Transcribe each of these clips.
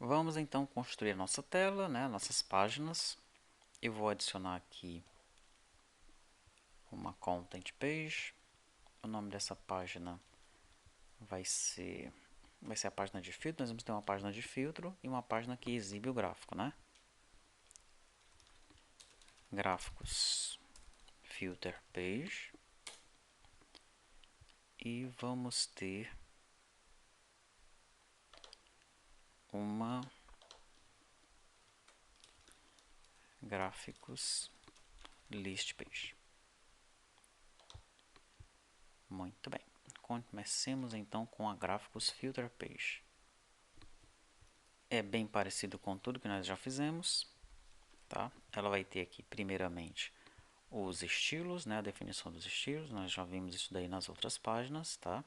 Vamos então construir a nossa tela, né, nossas páginas. Eu vou adicionar aqui uma content page. O nome dessa página vai ser a página de filtro. Nós vamos ter uma página de filtro e uma página que exibe o gráfico, né? Gráficos filter page. E vamos ter uma gráficos list page. Muito bem. Comecemos então com a gráficos filter page. É bem parecido com tudo que nós já fizemos, tá? Ela vai ter aqui primeiramente os estilos, né? A definição dos estilos. Nós já vimos isso daí nas outras páginas, tá?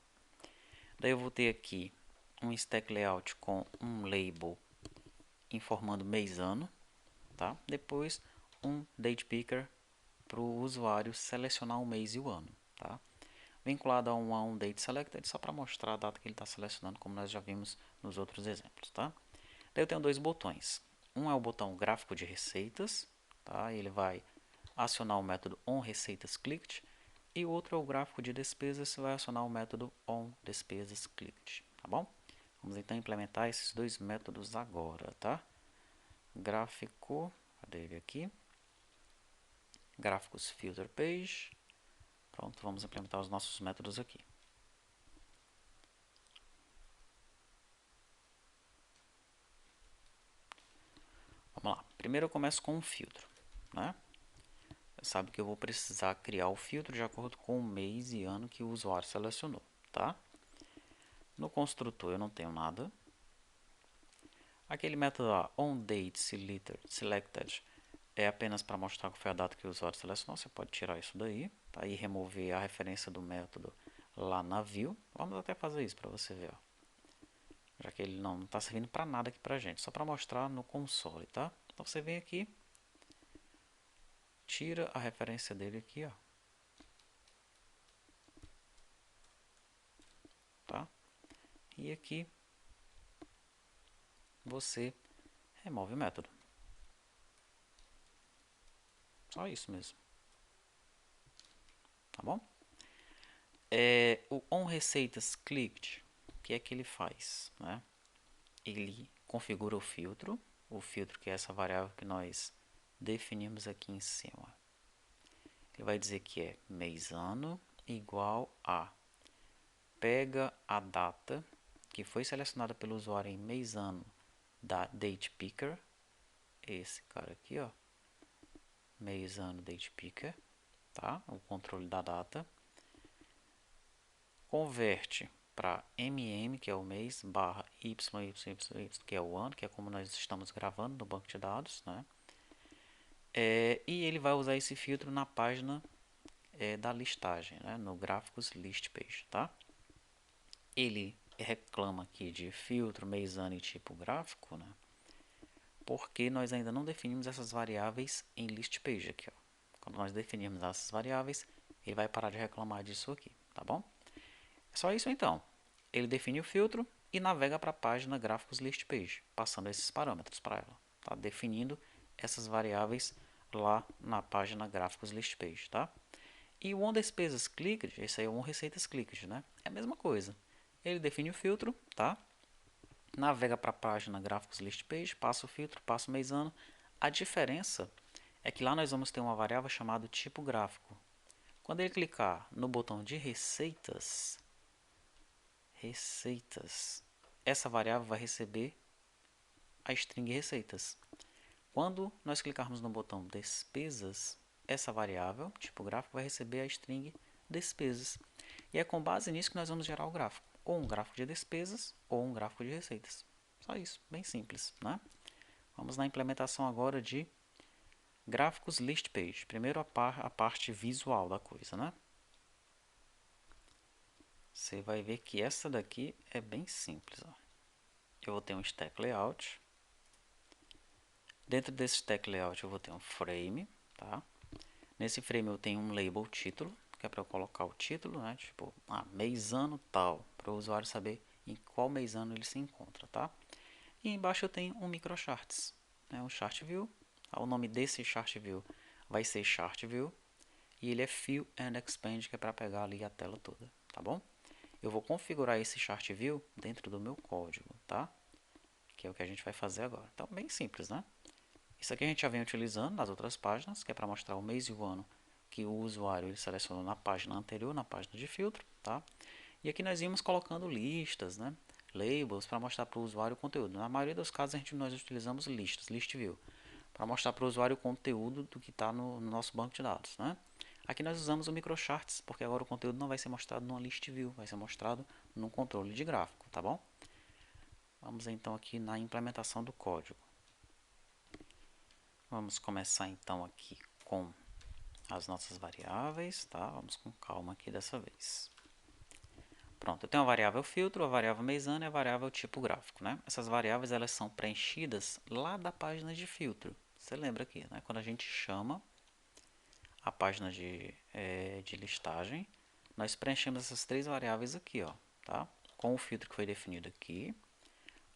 Daí eu vou ter aqui um stack layout com um label informando mês ano, tá? Depois um date picker para o usuário selecionar o mês e o ano, tá? Vinculado a um date selected só para mostrar a data que ele está selecionando, como nós já vimos nos outros exemplos, tá? Daí eu tenho dois botões. Um é o botão gráfico de receitas, tá? Ele vai acionar o método onReceitaesClicked, e o outro é o gráfico de despesas, vai acionar o método onDespesasClicked, tá bom? Vamos então implementar esses dois métodos agora, tá? Gráfico, cadê ele aqui? Gráficos filter page. Pronto, vamos implementar os nossos métodos aqui. Vamos lá. Primeiro eu começo com um filtro, né? Você sabe que eu vou precisar criar o filtro de acordo com o mês e ano que o usuário selecionou, tá? No construtor eu não tenho nada. Aquele método lá, onDateSelected, é apenas para mostrar qual foi a data que o usuário selecionou. Você pode tirar isso daí, tá? E remover a referência do método lá na view. Vamos até fazer isso para você ver, ó. Já que ele não está servindo para nada aqui para gente, só para mostrar no console, tá? Então você vem aqui, tira a referência dele aqui, ó. Tá? E aqui você remove o método. Só isso mesmo. Tá bom? O onReceitaesClicked, o que é que ele faz, né? Ele configura o filtro que é essa variável que nós definimos aqui em cima. Ele vai dizer que é mês-ano igual a pega a data que foi selecionada pelo usuário em mês-ano da date picker, esse cara aqui, ó, mês-ano date picker, tá? O controle da data. Converte para que é o mês, barra YYY, que é o ano, que é como nós estamos gravando no banco de dados, né? E ele vai usar esse filtro na página da listagem, né? No gráficos list page, tá? Ele reclama aqui de filtro, mês, ano e tipo gráfico, né? Porque nós ainda não definimos essas variáveis em list page aqui, ó. Quando nós definirmos essas variáveis, ele vai parar de reclamar disso aqui, tá bom? É só isso então. Ele define o filtro e navega para a página gráficos list page, passando esses parâmetros para ela, tá? Definindo essas variáveis lá na página gráficos list page, tá? E o onDespesasClicked, esse aí é o onReceitaesClicked, né? É a mesma coisa. Ele define o filtro, tá? Navega para a página gráficos list page, passa o filtro, passa o mês ano. A diferença é que lá nós vamos ter uma variável chamada tipo gráfico. Quando ele clicar no botão de receitas, essa variável vai receber a string receitas. Quando nós clicarmos no botão despesas, essa variável, tipo gráfico, vai receber a string despesas. E é com base nisso que nós vamos gerar o gráfico. Ou um gráfico de despesas, ou um gráfico de receitas. Só isso, bem simples, né? Vamos na implementação agora de gráficos list page. Primeiro a parte visual da coisa, né? Você vai ver que essa daqui é bem simples, ó. Eu vou ter um stack layout. Dentro desse stack layout eu vou ter um frame, tá? Nesse frame eu tenho um label título, que é para eu colocar o título, né? Tipo, mês ano tal, para o usuário saber em qual mês ano ele se encontra, tá? E embaixo eu tenho um microcharts, né, um chart view. O nome desse chart view vai ser chart view e ele é fill and expand, que é para pegar ali a tela toda, tá bom? Eu vou configurar esse chart view dentro do meu código, tá? Que é o que a gente vai fazer agora. Então, bem simples, né? Isso aqui a gente já vem utilizando nas outras páginas, que é para mostrar o mês e o ano que o usuário ele selecionou na página anterior, na página de filtro, tá? E aqui nós íamos colocando listas, né? Labels para mostrar para o usuário o conteúdo. Na maioria dos casos nós utilizamos listas, list view, para mostrar para o usuário o conteúdo do que está no nosso banco de dados, né? Aqui nós usamos o microcharts, porque agora o conteúdo não vai ser mostrado numa list view, vai ser mostrado num controle de gráfico, tá bom? Vamos então aqui na implementação do código. Vamos começar então aqui com as nossas variáveis, tá? Vamos com calma aqui dessa vez. Pronto, eu tenho a variável filtro, a variável mês-ano e a variável tipo gráfico, né? Essas variáveis elas são preenchidas lá da página de filtro. Você lembra aqui, né? Quando a gente chama a página de listagem, nós preenchemos essas três variáveis aqui, ó, tá? Com o filtro que foi definido aqui,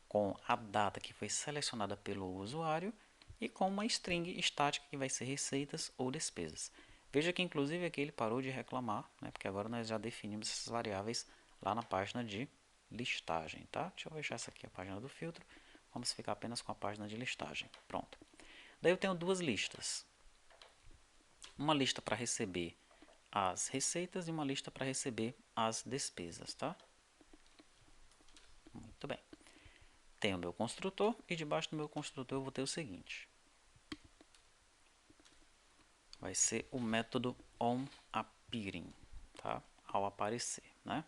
com a data que foi selecionada pelo usuário e com uma string estática que vai ser receitas ou despesas. Veja que inclusive aqui ele parou de reclamar, né? Porque agora nós já definimos essas variáveis lá na página de listagem, tá? Deixa eu fechar essa aqui, a página do filtro. Vamos ficar apenas com a página de listagem. Pronto. Daí eu tenho duas listas. Uma lista para receber as receitas e uma lista para receber as despesas, tá? Muito bem. Tenho o meu construtor e debaixo do meu construtor eu vou ter o seguinte. Vai ser o método onAppearing, tá? Ao aparecer, né?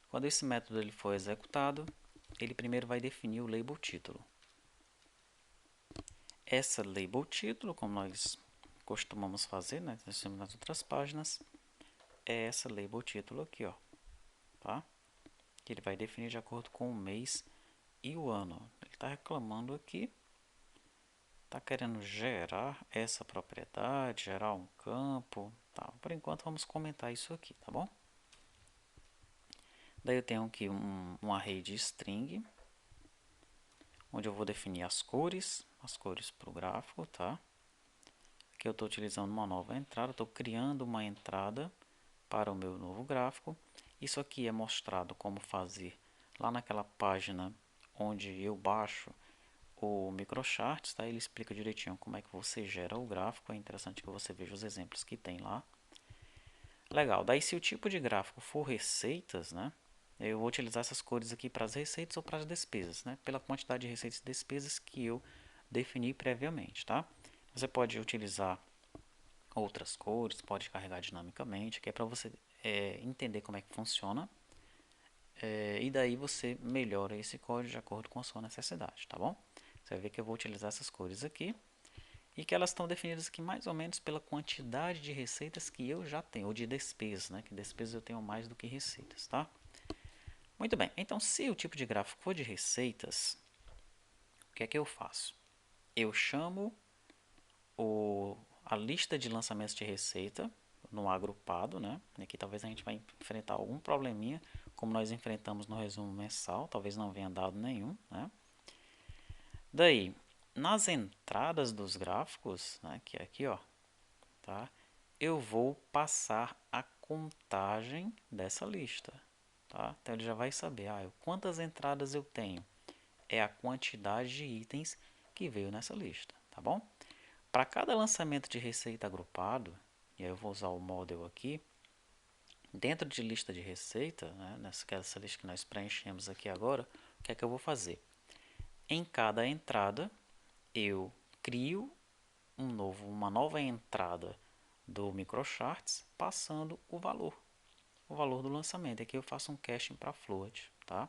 Quando esse método ele for executado, ele primeiro vai definir o label título. Essa label título, como nós costumamos fazer, né, nas outras páginas, é essa label título aqui, ó, tá? Que ele vai definir de acordo com o mês e o ano. Ele está reclamando aqui, está querendo gerar essa propriedade, gerar um campo, tá? Por enquanto vamos comentar isso aqui, tá bom? Daí eu tenho aqui um array de string, onde eu vou definir as cores para o gráfico, tá? Aqui eu estou utilizando uma nova entrada, estou criando uma entrada para o meu novo gráfico. Isso aqui é mostrado como fazer lá naquela página onde eu baixo o microcharts, tá? Ele explica direitinho como é que você gera o gráfico. É interessante que você veja os exemplos que tem lá. Legal, daí se o tipo de gráfico for receitas, né? Eu vou utilizar essas cores aqui para as receitas ou para as despesas, né? Pela quantidade de receitas e despesas que eu defini previamente, tá? Você pode utilizar outras cores, pode carregar dinamicamente, que é para você entender como é que funciona. E daí você melhora esse código de acordo com a sua necessidade, tá bom? Você vai ver que eu vou utilizar essas cores aqui e que elas estão definidas aqui mais ou menos pela quantidade de receitas que eu já tenho, ou de despesas, né? Que despesas eu tenho mais do que receitas, tá? Muito bem, então se o tipo de gráfico for de receitas, o que é que eu faço? Eu chamo a lista de lançamentos de receita no agrupado, né? Aqui talvez a gente vai enfrentar algum probleminha, como nós enfrentamos no resumo mensal, talvez não venha dado nenhum, né? Daí, nas entradas dos gráficos, né, que é aqui, ó, tá? Eu vou passar a contagem dessa lista, tá? Então ele já vai saber, quantas entradas eu tenho. É a quantidade de itens que veio nessa lista, tá bom? Para cada lançamento de receita agrupado, e aí eu vou usar o model aqui, dentro de lista de receita, né, nessa lista que nós preenchemos aqui agora, o que é que eu vou fazer? Em cada entrada, eu crio uma nova entrada do microcharts passando o valor do lançamento. Aqui eu faço um caching para float, tá?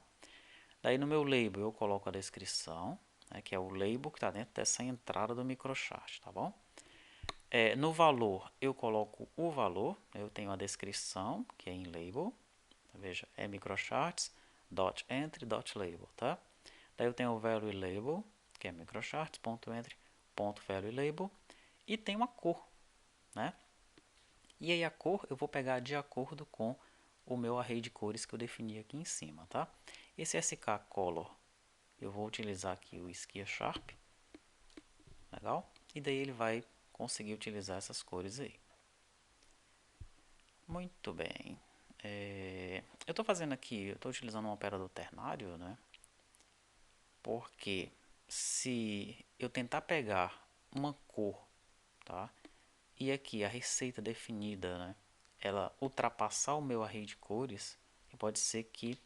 Daí no meu label eu coloco a descrição, né, que é o label que está dentro dessa entrada do microchart, tá bom? No valor eu coloco o valor, eu tenho a descrição, que é em label, veja, é microcharts, .entry, .label, tá? Daí eu tenho o value label, que é microcharts.entry, .value label, e tem uma cor, né? E aí a cor eu vou pegar de acordo com o meu array de cores que eu defini aqui em cima, tá? Esse skcolor eu vou utilizar aqui o Skia Sharp, legal? E daí ele vai conseguir utilizar essas cores aí. Muito bem. Eu estou fazendo aqui, eu estou utilizando um operador ternário, né? Porque se eu tentar pegar uma cor, tá? E aqui a receita definida, né? Ela ultrapassar o meu array de cores, pode ser que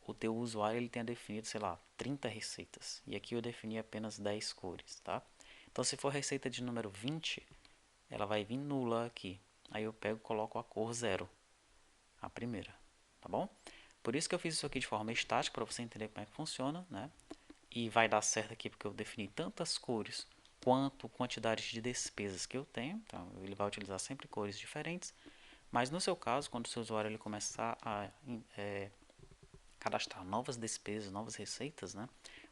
o teu usuário ele tenha definido, sei lá, 30 receitas. E aqui eu defini apenas 10 cores, tá? Então se for receita de número 20, ela vai vir nula aqui. Aí eu pego e coloco a cor 0, a primeira, tá bom? Por isso que eu fiz isso aqui de forma estática, para você entender como é que funciona, né? E vai dar certo aqui porque eu defini tantas cores quanto quantidades de despesas que eu tenho. Então ele vai utilizar sempre cores diferentes. Mas no seu caso, quando o seu usuário ele começar a cadastrar novas despesas, novas receitas, né?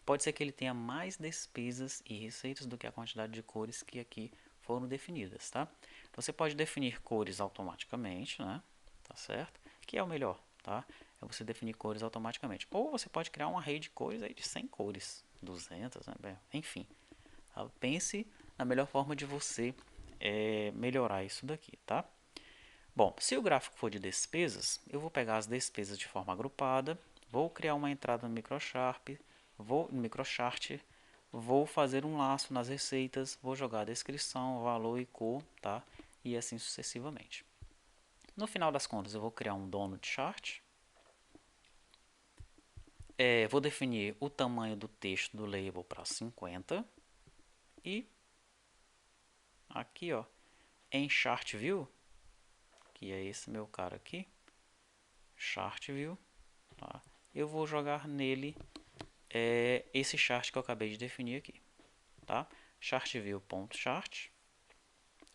Pode ser que ele tenha mais despesas e receitas do que a quantidade de cores que aqui foram definidas, tá? Você pode definir cores automaticamente, né? Tá certo? Que é o melhor, tá? É você definir cores automaticamente. Ou você pode criar um array de cores aí de 100 cores, 200, né? Enfim, pense na melhor forma de você melhorar isso daqui, tá? Bom, se o gráfico for de despesas, eu vou pegar as despesas de forma agrupada, vou criar uma entrada no microchart, vou fazer um laço nas receitas, vou jogar a descrição, valor e cor, tá? E assim sucessivamente. No final das contas, eu vou criar um dono de chart. Vou definir o tamanho do texto do label para 50. E aqui, ó, em Chart View, que é esse meu cara aqui, Chart View, tá? Eu vou jogar nele esse chart que eu acabei de definir aqui, tá? Chartview.chart,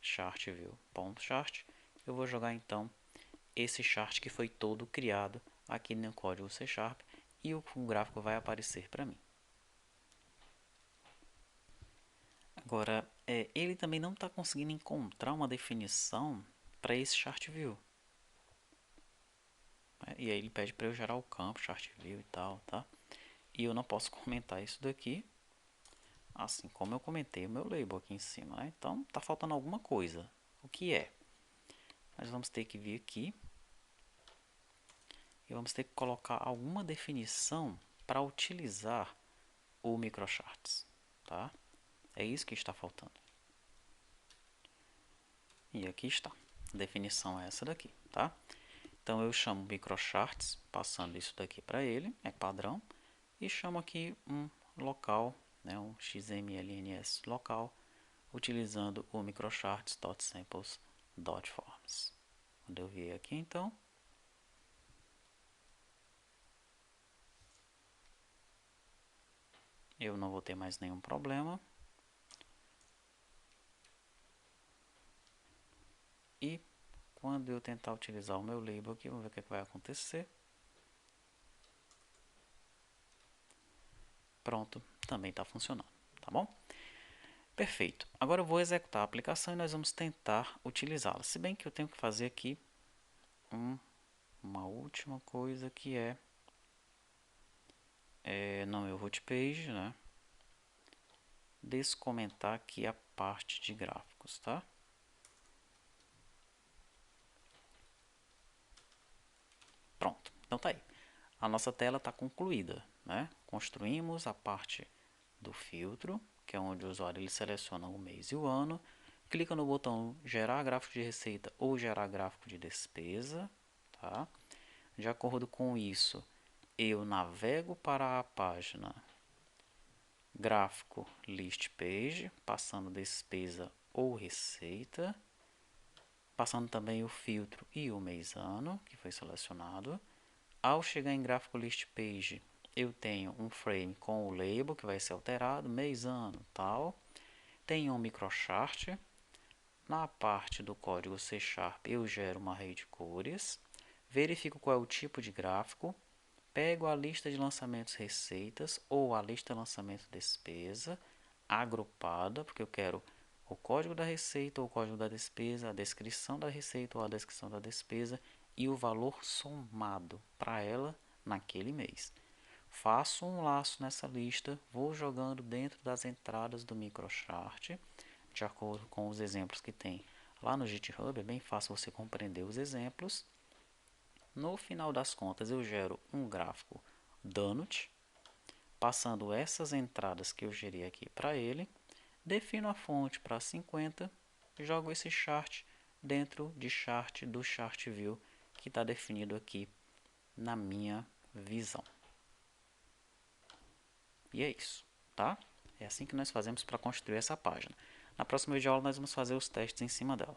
chartview.chart. Eu vou jogar então esse chart que foi todo criado aqui no código C Sharp e o gráfico vai aparecer para mim. Agora, ele também não está conseguindo encontrar uma definição para esse chart view. E aí ele pede para eu gerar o campo chart view e tal, tá? E eu não posso comentar isso daqui, assim como eu comentei o meu label aqui em cima, né? Então tá faltando alguma coisa. O que é? Nós vamos ter que vir aqui e vamos ter que colocar alguma definição para utilizar o microcharts, tá? É isso que está faltando. E aqui está. A definição é essa daqui, tá? Então eu chamo microcharts, passando isso daqui para ele, é padrão, e chamo aqui um local, né, um xmlns local, utilizando o microcharts.samples.forms. Quando eu vier aqui então, eu não vou ter mais nenhum problema. E quando eu tentar utilizar o meu label aqui, vamos ver o que vai acontecer. Pronto, também está funcionando, tá bom? Perfeito. Agora eu vou executar a aplicação e nós vamos tentar utilizá-la. Se bem que eu tenho que fazer aqui uma última coisa que no meu root page, né? Descomentar aqui a parte de gráficos, tá? Pronto, então tá aí. A nossa tela está concluída, né? Construímos a parte do filtro, que é onde o usuário ele seleciona o mês e o ano, clica no botão gerar gráfico de receita ou gerar gráfico de despesa, tá? De acordo com isso, eu navego para a página gráfico list page, passando despesa ou receita, passando também o filtro e o mês ano, que foi selecionado. Ao chegar em gráfico list page, eu tenho um frame com o label que vai ser alterado, mês, ano, tal. Tenho um microchart. Na parte do código C Sharp, eu gero uma array de cores. Verifico qual é o tipo de gráfico. Pego a lista de lançamentos receitas ou a lista de lançamento despesa agrupada, porque eu quero o código da receita ou o código da despesa, a descrição da receita ou a descrição da despesa e o valor somado para ela naquele mês. faço um laço nessa lista, vou jogando dentro das entradas do microchart, de acordo com os exemplos que tem lá no GitHub. É bem fácil você compreender os exemplos. No final das contas, eu gero um gráfico donut, passando essas entradas que eu gerei aqui para ele, defino a fonte para 50, jogo esse chart dentro de chart do chart view que está definido aqui na minha visão. E é isso, tá? É assim que nós fazemos para construir essa página. Na próxima videoaula nós vamos fazer os testes em cima dela.